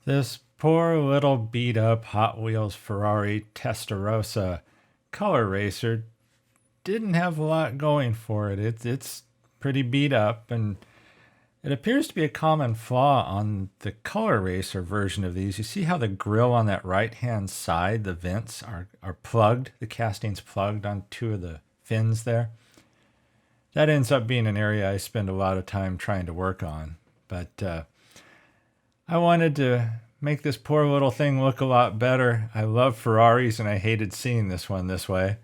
This poor little beat up Hot Wheels Ferrari Testarossa color racer didn't have a lot going for it. It's pretty beat up, and it appears to be a common flaw on the color racer version of these. You see how the grill on that right hand side, the vents are plugged, the casting's plugged on two of the fins there. That ends up being an area I spend a lot of time trying to work on. But I wanted to make this poor little thing look a lot better. I love Ferraris and I hated seeing this one this way.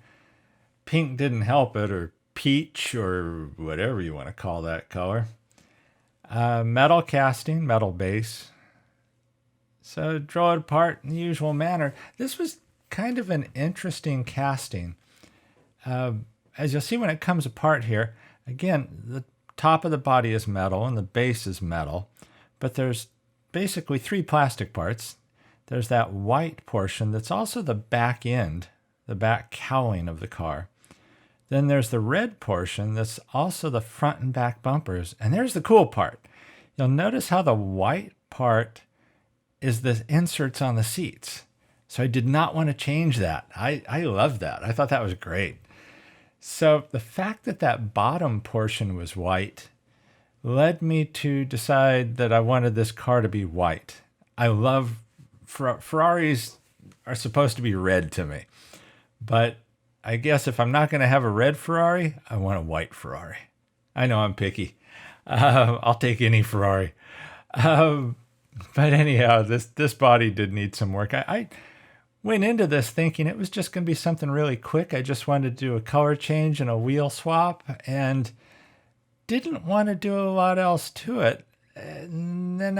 Pink didn't help it, or peach, or whatever you want to call that color. Metal casting, metal base. So draw it apart in the usual manner. This was kind of an interesting casting. As you'll see when it comes apart here, again, the top of the body is metal and the base is metal, but there's basically three plastic parts. There's that white portion that's also the back end, the back cowling of the car. Then there's the red portion that's also the front and back bumpers. And there's the cool part. You'll notice how the white part is the inserts on the seats. So I did not want to change that. I love that. I thought that was great. So the fact that that bottom portion was white led me to decide that I wanted this car to be white. I love Ferraris are supposed to be red to me, but I guess if I'm not going to have a red Ferrari, I want a white Ferrari. I know I'm picky. I'll take any Ferrari. But anyhow, this body did need some work. I went into this thinking it was just going to be something really quick. I just wanted to do a color change and a wheel swap, and didn't want to do a lot else to it. And then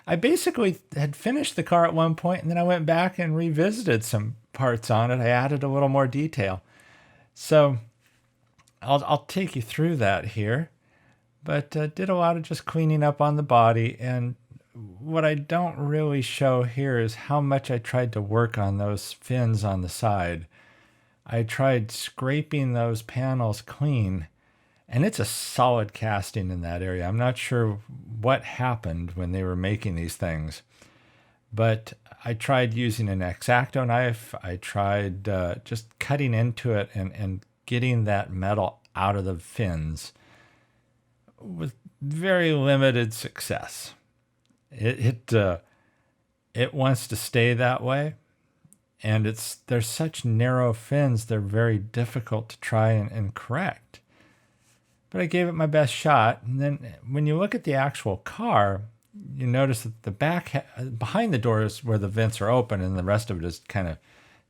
I basically had finished the car at one point, and then I went back and revisited some parts on it. I added a little more detail. So I'll take you through that here, but did a lot of just cleaning up on the body. And what I don't really show here is how much I tried to work on those fins on the side. I tried scraping those panels clean, and it's a solid casting in that area. I'm not sure what happened when they were making these things, but I tried using an X-Acto knife. I tried just cutting into it and getting that metal out of the fins with very limited success. It wants to stay that way, and there's such narrow fins, they're very difficult to try and correct. But I gave it my best shot. And then when you look at the actual car, you notice that the back, behind the door is where the vents are open, and the rest of it is kind of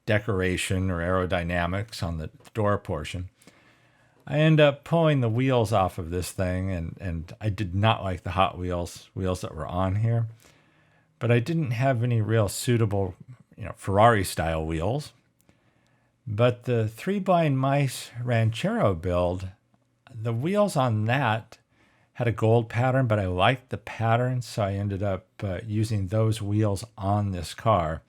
decoration or aerodynamics on the door portion. I end up pulling the wheels off of this thing, and I did not like the Hot Wheels that were on here. But I didn't have any real suitable, Ferrari-style wheels. But the Three Blind Mice Ranchero build, the wheels on that had a gold pattern, but I liked the pattern, so I ended up using those wheels on this car.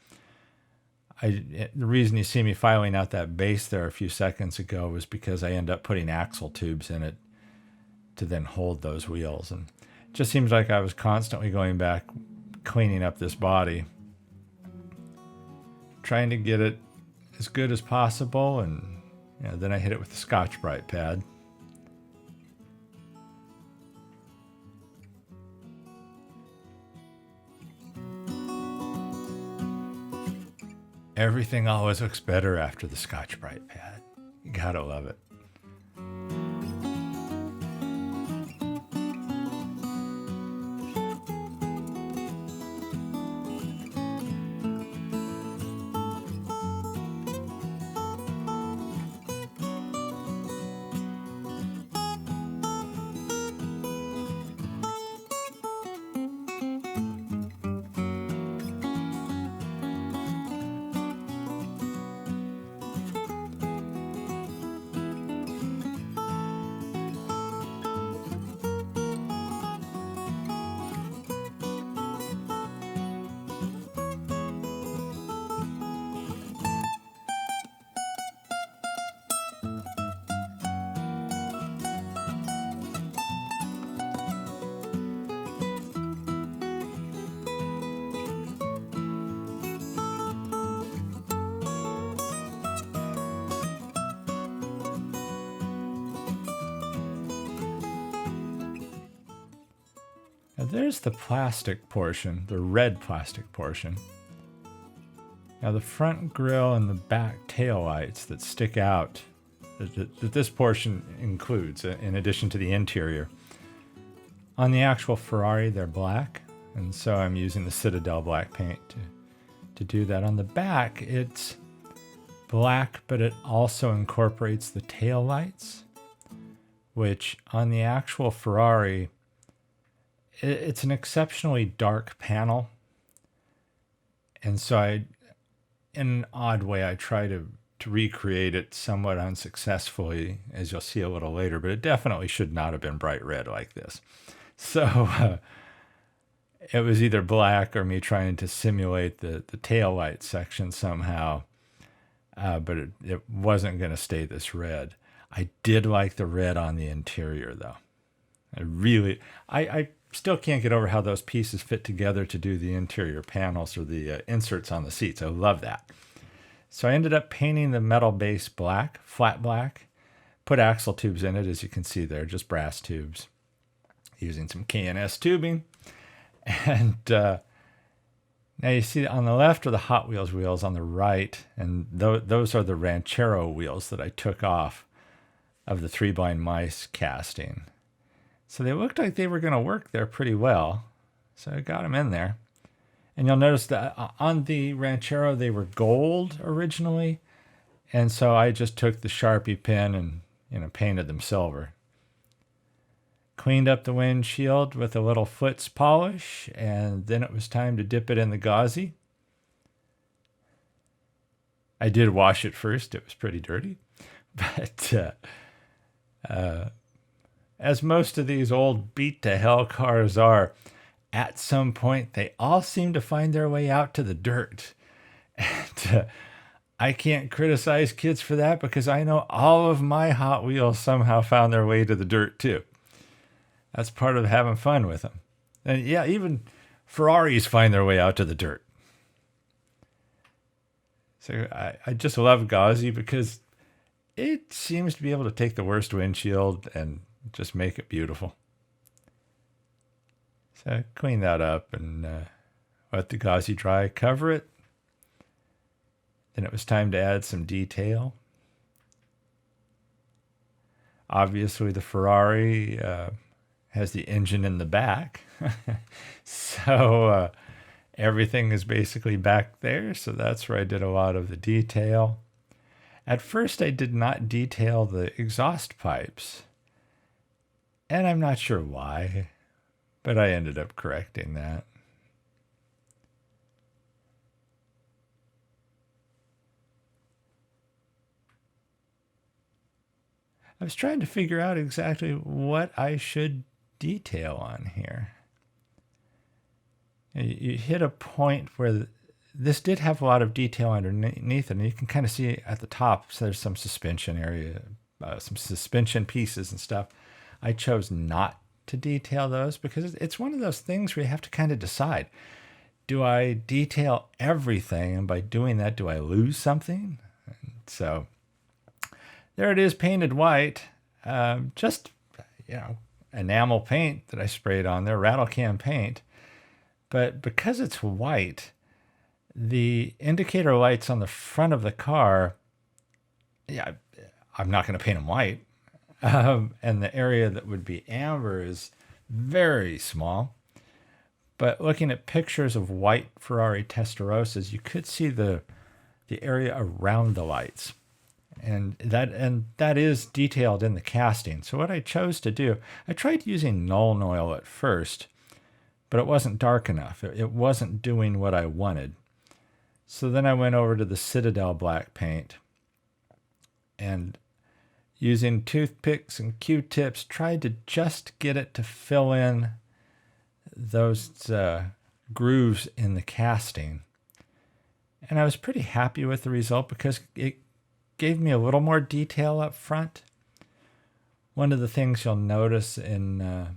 The reason you see me filing out that base there a few seconds ago was because I ended up putting axle tubes in it to then hold those wheels. And it just seems like I was constantly going back, cleaning up this body, trying to get it as good as possible, and then I hit it with the Scotch-Brite pad. Everything always looks better after the Scotch-Brite pad. You gotta love it. there's the plastic portion, the red plastic portion. Now the front grille and the back taillights that stick out, that this portion includes, in addition to the interior. On the actual Ferrari, they're black, and so I'm using the Citadel black paint to do that. On the back, it's black, but it also incorporates the taillights, which on the actual Ferrari, it's an exceptionally dark panel. And so in an odd way, I try to recreate it somewhat unsuccessfully, as you'll see a little later, but it definitely should not have been bright red like this. So it was either black or me trying to simulate the tail light section somehow, but it wasn't going to stay this red. I did like the red on the interior, though. I still can't get over how those pieces fit together to do the interior panels or the inserts on the seats. I love that. So I ended up painting the metal base black, flat black, put axle tubes in it, as you can see there, just brass tubes, using some K&S tubing. And now you see on the left are the Hot Wheels wheels, on the right, and those are the Ranchero wheels that I took off of the Three Blind Mice casting. So they looked like they were going to work there pretty well. So I got them in there. And you'll notice that on the Ranchero, they were gold originally. And so I just took the Sharpie pen and painted them silver. Cleaned up the windshield with a little Foots polish. And then it was time to dip it in the gauzy. I did wash it first. It was pretty dirty. But as most of these old beat-to-hell cars are, at some point they all seem to find their way out to the dirt. And I can't criticize kids for that, because I know all of my Hot Wheels somehow found their way to the dirt too. That's part of having fun with them. And yeah, even Ferraris find their way out to the dirt. So I just love gauzy because it seems to be able to take the worst windshield and just make it beautiful. So clean that up and let the gauzy dry, cover it. Then it was time to add some detail. Obviously the Ferrari has the engine in the back. So everything is basically back there. So that's where I did a lot of the detail. At first I did not detail the exhaust pipes. And I'm not sure why, but I ended up correcting that. I was trying to figure out exactly what I should detail on here. You hit a point where this did have a lot of detail underneath, and you can kind of see at the top, so there's some suspension area, some suspension pieces and stuff. I chose not to detail those because it's one of those things where you have to kind of decide. Do I detail everything? And by doing that, do I lose something? And so there it is, painted white. Just, enamel paint that I sprayed on there, rattle can paint. But because it's white, the indicator lights on the front of the car, I'm not going to paint them white. And the area that would be amber is very small. But looking at pictures of white Ferrari Testarossas, you could see the area around the lights. And that is detailed in the casting. So what I chose to do, I tried using Nuln Oil at first, but it wasn't dark enough. It wasn't doing what I wanted. So then I went over to the Citadel black paint and using toothpicks and Q-tips, tried to just get it to fill in those grooves in the casting. And I was pretty happy with the result because it gave me a little more detail up front. One of the things you'll notice in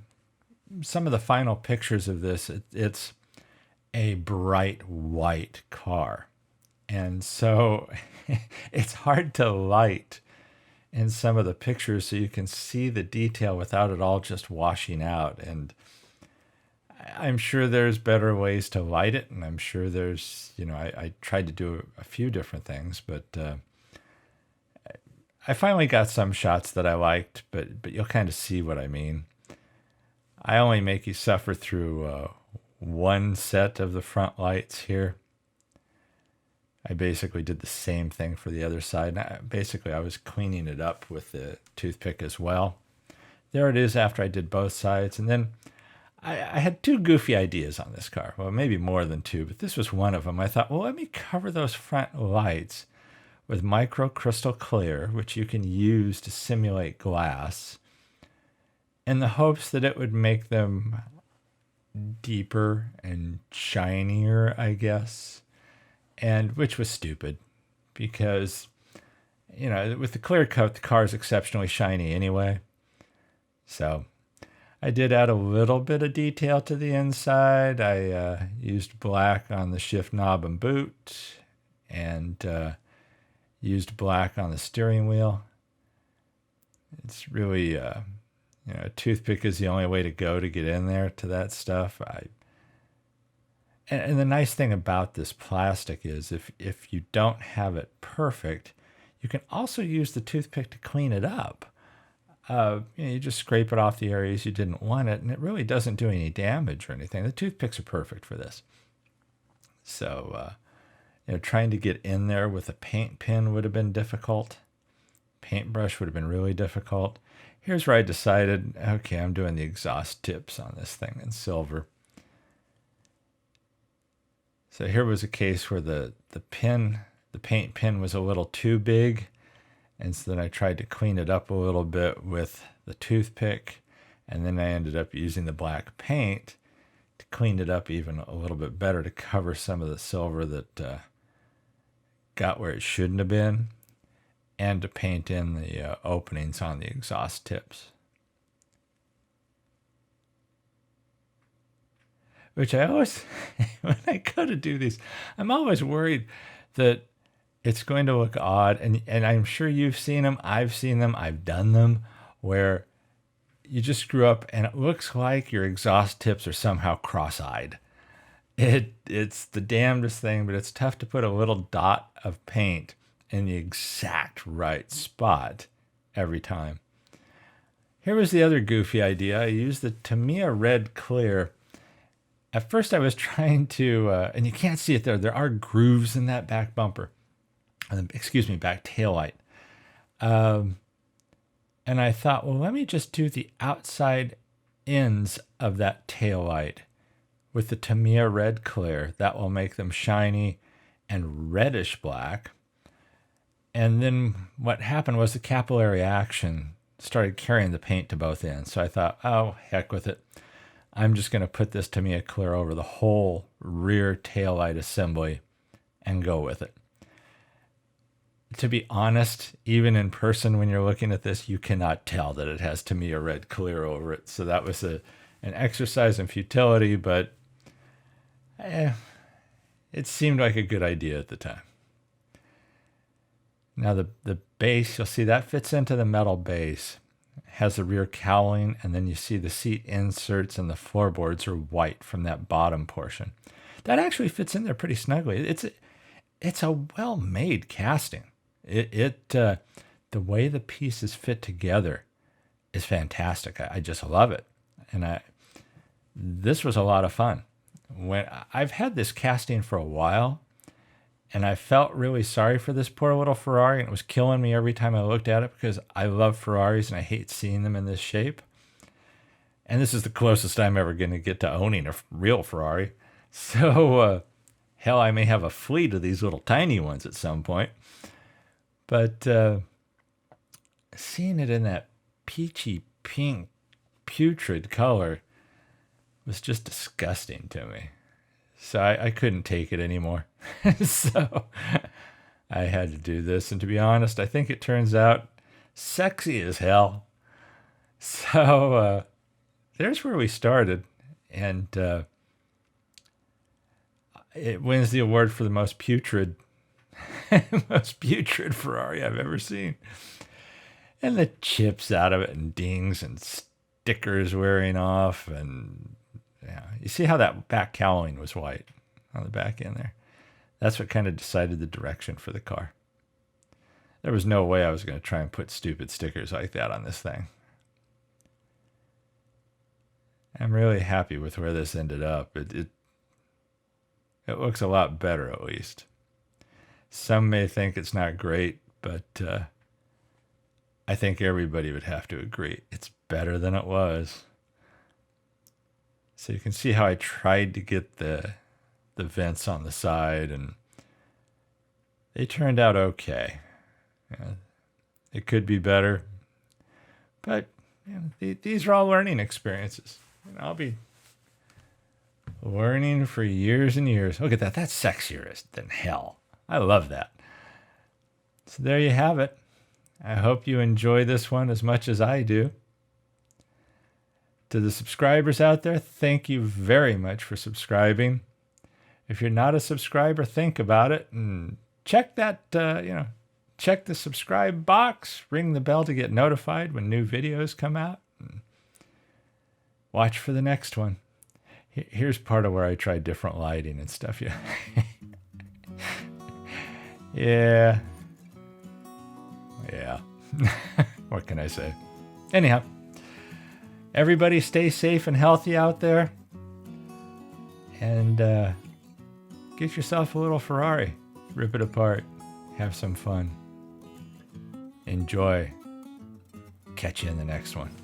some of the final pictures of this, it's a bright white car. And so it's hard to light in some of the pictures so you can see the detail without it all just washing out. And I'm sure there's better ways to light it, and I'm sure there's, I tried to do a few different things, but I finally got some shots that I liked, but you'll kind of see what I mean. I only make you suffer through one set of the front lights here. I basically did the same thing for the other side. I was cleaning it up with the toothpick as well. There it is after I did both sides. And then I had two goofy ideas on this car. Well, maybe more than two, but this was one of them. I thought, well, let me cover those front lights with micro crystal clear, which you can use to simulate glass, in the hopes that it would make them deeper and shinier, I guess. And which was stupid because, with the clear coat, the car is exceptionally shiny anyway. So I did add a little bit of detail to the inside. I used black on the shift knob and boot, and used black on the steering wheel. It's really, a toothpick is the only way to go to get in there to that stuff. And the nice thing about this plastic is if you don't have it perfect, you can also use the toothpick to clean it up. You just scrape it off the areas you didn't want it, and it really doesn't do any damage or anything. The toothpicks are perfect for this. So, trying to get in there with a paint pen would have been difficult. Paintbrush would have been really difficult. Here's where I decided, okay, I'm doing the exhaust tips on this thing in silver. So here was a case where the paint pen was a little too big. And so then I tried to clean it up a little bit with the toothpick. And then I ended up using the black paint to clean it up even a little bit better, to cover some of the silver that got where it shouldn't have been, and to paint in the openings on the exhaust tips. Which I always, when I go to do these, I'm always worried that it's going to look odd. And I'm sure you've seen them. I've seen them. I've done them where you just screw up and it looks like your exhaust tips are somehow cross-eyed. It's the damnedest thing, but it's tough to put a little dot of paint in the exact right spot every time. Here was the other goofy idea. I used the Tamiya Red Clear. At first I was trying to, and you can't see it there. There are grooves in that back bumper. Back tail light. And I thought, well, let me just do the outside ends of that tail light with the Tamiya Red Clear. That will make them shiny and reddish black. And then what happened was the capillary action started carrying the paint to both ends. So I thought, oh, heck with it. I'm just going to put this Tamiya Clear over the whole rear taillight assembly and go with it. To be honest, even in person when you're looking at this, you cannot tell that it has Tamiya Red Clear over it. So that was an exercise in futility, but it seemed like a good idea at the time. Now the base, you'll see that fits into the metal base. It has the rear cowling, and then you see the seat inserts and the floorboards are white from that bottom portion. That actually fits in there pretty snugly. It's a well-made casting. The way the pieces fit together is fantastic. I just love it. And this was a lot of fun. When I've had this casting for a while, and I felt really sorry for this poor little Ferrari, and it was killing me every time I looked at it because I love Ferraris and I hate seeing them in this shape. And this is the closest I'm ever going to get to owning a real Ferrari. So, hell, I may have a fleet of these little tiny ones at some point. But seeing it in that peachy pink putrid color was just disgusting to me. So I couldn't take it anymore. So I had to do this. And to be honest, I think it turns out sexy as hell. So there's where we started. And it wins the award for the most putrid Ferrari I've ever seen. And the chips out of it and dings and stickers wearing off, and Yeah, you see how that back cowling was white on the back end there? That's what kind of decided the direction for the car. There was no way I was going to try and put stupid stickers like that on this thing. I'm really happy with where this ended up. It looks a lot better, at least. Some may think it's not great, but I think everybody would have to agree it's better than it was. So you can see how I tried to get the vents on the side, and they turned out okay. It could be better, but these are all learning experiences. And I'll be learning for years and years. Look at that. That's sexier than hell. I love that. So there you have it. I hope you enjoy this one as much as I do. To the subscribers out there, thank you very much for subscribing. If you're not a subscriber, think about it and check that, check the subscribe box, ring the bell to get notified when new videos come out. Watch for the next one. Here's part of where I tried different lighting and stuff. Yeah. Yeah. What can I say? Anyhow, everybody stay safe and healthy out there. And get yourself a little Ferrari. Rip it apart. Have some fun. Enjoy. Catch you in the next one.